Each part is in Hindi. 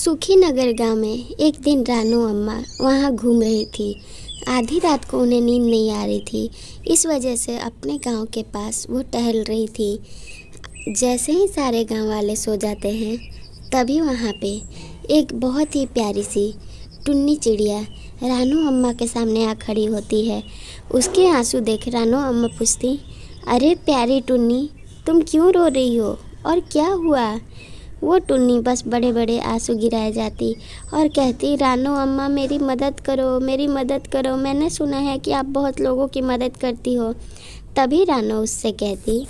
सुखी नगर गांव में एक दिन रानू अम्मा वहां घूम रही थी। आधी रात को उन्हें नींद नहीं आ रही थी, इस वजह से अपने गांव के पास वो टहल रही थी। जैसे ही सारे गांव वाले सो जाते हैं, तभी वहां पे एक बहुत ही प्यारी सी टुन्नी चिड़िया रानू अम्मा के सामने आ खड़ी होती है। उसके आंसू देख रानू अम्मा पूछती, अरे प्यारी टुन्नी, तुम क्यों रो रही हो और क्या हुआ? वो टुन्नी बस बड़े बड़े आंसू गिराए जाती और कहती, रानू अम्मा मेरी मदद करो, मेरी मदद करो, मैंने सुना है कि आप बहुत लोगों की मदद करती हो। तभी रानू उससे कहती,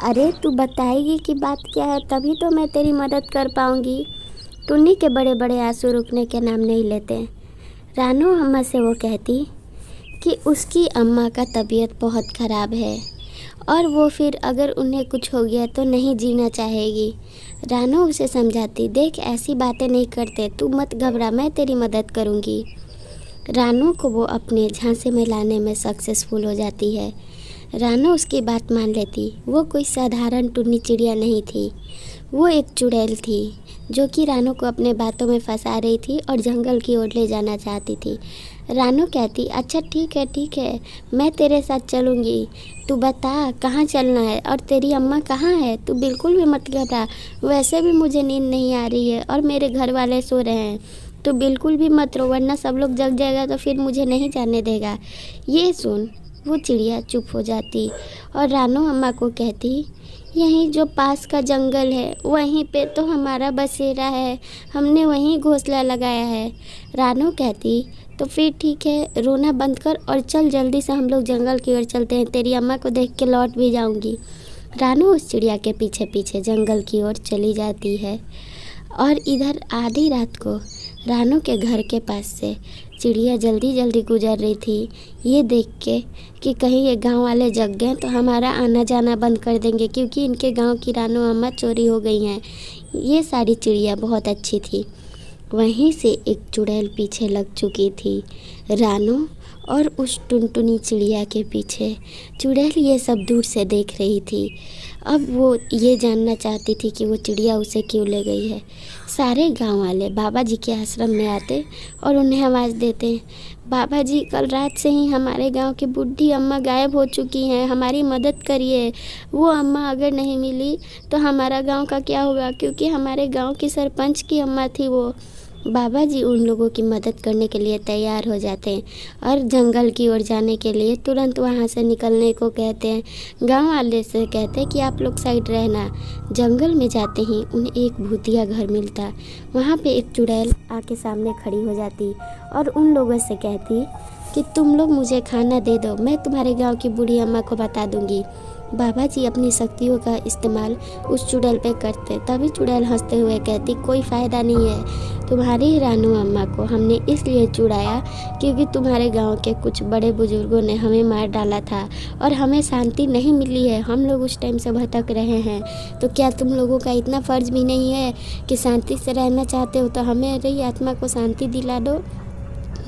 अरे तू बताएगी कि बात क्या है, तभी तो मैं तेरी मदद कर पाऊँगी। टुन्नी के बड़े बड़े आंसू रुकने के नाम नहीं लेते। रानू अम्मा से वो कहती कि उसकी अम्मा का तबीयत बहुत ख़राब है और वो फिर अगर उन्हें कुछ हो गया तो नहीं जीना चाहेगी। रानू उसे समझाती, देख ऐसी बातें नहीं करते, तू मत घबरा, मैं तेरी मदद करूँगी। रानू को वो अपने झांसे में लाने में सक्सेसफुल हो जाती है। रानू उसकी बात मान लेती। वो कोई साधारण टुन्नी चिड़िया नहीं थी, वो एक चुड़ैल थी जो कि रानू को अपने बातों में फंसा रही थी और जंगल की ओर ले जाना चाहती थी। रानू कहती, अच्छा ठीक है, मैं तेरे साथ चलूँगी, तू बता कहाँ चलना है और तेरी अम्मा कहाँ है? तू बिल्कुल भी मत घबरा, वैसे भी मुझे नींद नहीं आ रही है और मेरे घर वाले सो रहे हैं। तू बिल्कुल भी मत रो, वरना सब लोग जग जाएगा तो फिर मुझे नहीं जाने देगा। ये सुन वो चिड़िया चुप हो जाती और रानू अम्मा को कहती, यहीं जो पास का जंगल है वहीं पे तो हमारा बसेरा है, हमने वहीं घोंसला लगाया है। रानू कहती, तो फिर ठीक है, रोना बंद कर और चल जल्दी से, हम लोग जंगल की ओर चलते हैं, तेरी अम्मा को देख के लौट भी जाऊंगी। रानू उस चिड़िया के पीछे पीछे जंगल की ओर चली जाती है और इधर आधी रात को रानू के घर के पास से चिड़िया जल्दी जल्दी गुजर रही थी, ये देख के कि कहीं ये गांव वाले जग गए तो हमारा आना जाना बंद कर देंगे, क्योंकि इनके गांव की रानू अम्मा चोरी हो गई हैं। ये सारी चिड़िया बहुत अच्छी थी। वहीं से एक चुड़ैल पीछे लग चुकी थी रानू और उस टुनटुनी चिड़िया के पीछे। चुड़ैल ये सब दूर से देख रही थी। अब वो ये जानना चाहती थी कि वो चिड़िया उसे क्यों ले गई है। सारे गांव वाले बाबा जी के आश्रम में आते और उन्हें आवाज़ देते, बाबा जी कल रात से ही हमारे गांव की बूढ़ी अम्मा गायब हो चुकी हैं, हमारी मदद करिए। वो अम्मा अगर नहीं मिली तो हमारा गांव का क्या होगा, क्योंकि हमारे गांव की सरपंच की अम्मा थी वो। बाबा जी उन लोगों की मदद करने के लिए तैयार हो जाते हैं और जंगल की ओर जाने के लिए तुरंत वहाँ से निकलने को कहते हैं। गांव वाले से कहते हैं कि आप लोग साइड रहना। जंगल में जाते ही उन्हें एक भूतिया घर मिलता। वहाँ पे एक चुड़ैल आके सामने खड़ी हो जाती और उन लोगों से कहती कि तुम लोग मुझे खाना दे दो, मैं तुम्हारे गाँव की बूढ़ी अम्मा को बता दूँगी। बाबा जी अपनी शक्तियों का इस्तेमाल उस चुड़ैल पे करते। तभी चुड़ैल हंसते हुए कहती, कोई फ़ायदा नहीं है, तुम्हारी रानू अम्मा को हमने इसलिए चुड़ाया क्योंकि तुम्हारे गांव के कुछ बड़े बुजुर्गों ने हमें मार डाला था और हमें शांति नहीं मिली है, हम लोग उस टाइम से भटक रहे हैं। तो क्या तुम लोगों का इतना फ़र्ज़ भी नहीं है कि शांति से रहना चाहते हो तो हमें आत्मा को शांति दिला दो।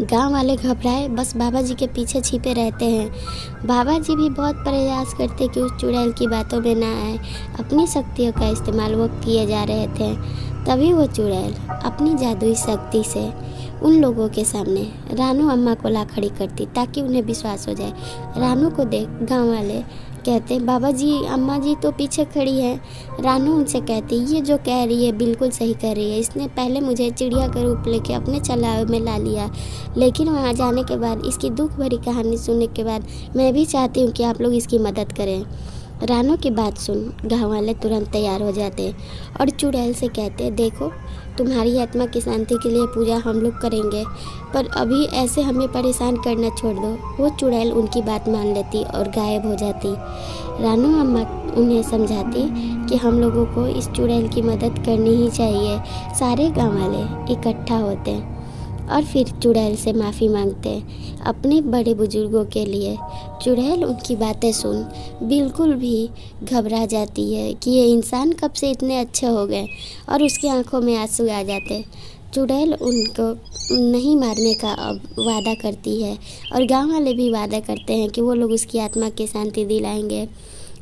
गांव वाले घबराए, बस बाबा जी के पीछे छिपे रहते हैं। बाबा जी भी बहुत प्रयास करते कि उस चुड़ैल की बातों में ना आए। अपनी शक्तियों का इस्तेमाल वो किए जा रहे थे। तभी वो चुड़ैल अपनी जादुई शक्ति से उन लोगों के सामने रानू अम्मा को ला खड़ी करती ताकि उन्हें विश्वास हो जाए। रानू को देख गांव वाले कहते, बाबा जी अम्मा जी तो पीछे खड़ी है। रानू उनसे कहती, ये जो कह रही है बिल्कुल सही कर रही है, इसने पहले मुझे चिड़िया का रूप लेके अपने चलावे में ला लिया, लेकिन वहाँ जाने के बाद इसकी दुख भरी कहानी सुनने के बाद मैं भी चाहती हूँ कि आप लोग इसकी मदद करें। रानू की बात सुन गाँव वाले तुरंत तैयार हो जाते और चुड़ैल से कहते, देखो तुम्हारी आत्मा की शांति के लिए पूजा हम लोग करेंगे, पर अभी ऐसे हमें परेशान करना छोड़ दो। वो चुड़ैल उनकी बात मान लेती और गायब हो जाती। रानू अम्मा उन्हें समझाती कि हम लोगों को इस चुड़ैल की मदद करनी ही चाहिए। सारे गाँव वाले इकट्ठा होते हैं और फिर चुड़ैल से माफ़ी मांगते अपने बड़े बुजुर्गों के लिए। चुड़ैल उनकी बातें सुन बिल्कुल भी घबरा जाती है कि ये इंसान कब से इतने अच्छे हो गए और उसकी आंखों में आंसू आ जाते। चुड़ैल उनको नहीं मारने का अब वादा करती है और गांव वाले भी वादा करते हैं कि वो लोग उसकी आत्मा की शांति दिलाएंगे।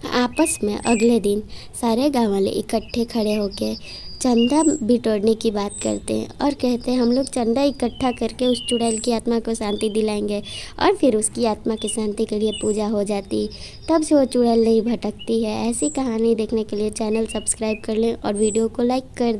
आपस में अगले दिन सारे गाँव वाले इकट्ठे खड़े होके चंदा बिटोरने की बात करते हैं और कहते हैं हम लोग चंदा इकट्ठा करके उस चुड़ैल की आत्मा को शांति दिलाएंगे। और फिर उसकी आत्मा की शांति के लिए पूजा हो जाती, तब से वो चुड़ैल नहीं भटकती है। ऐसी कहानी देखने के लिए चैनल सब्सक्राइब कर लें और वीडियो को लाइक कर दें।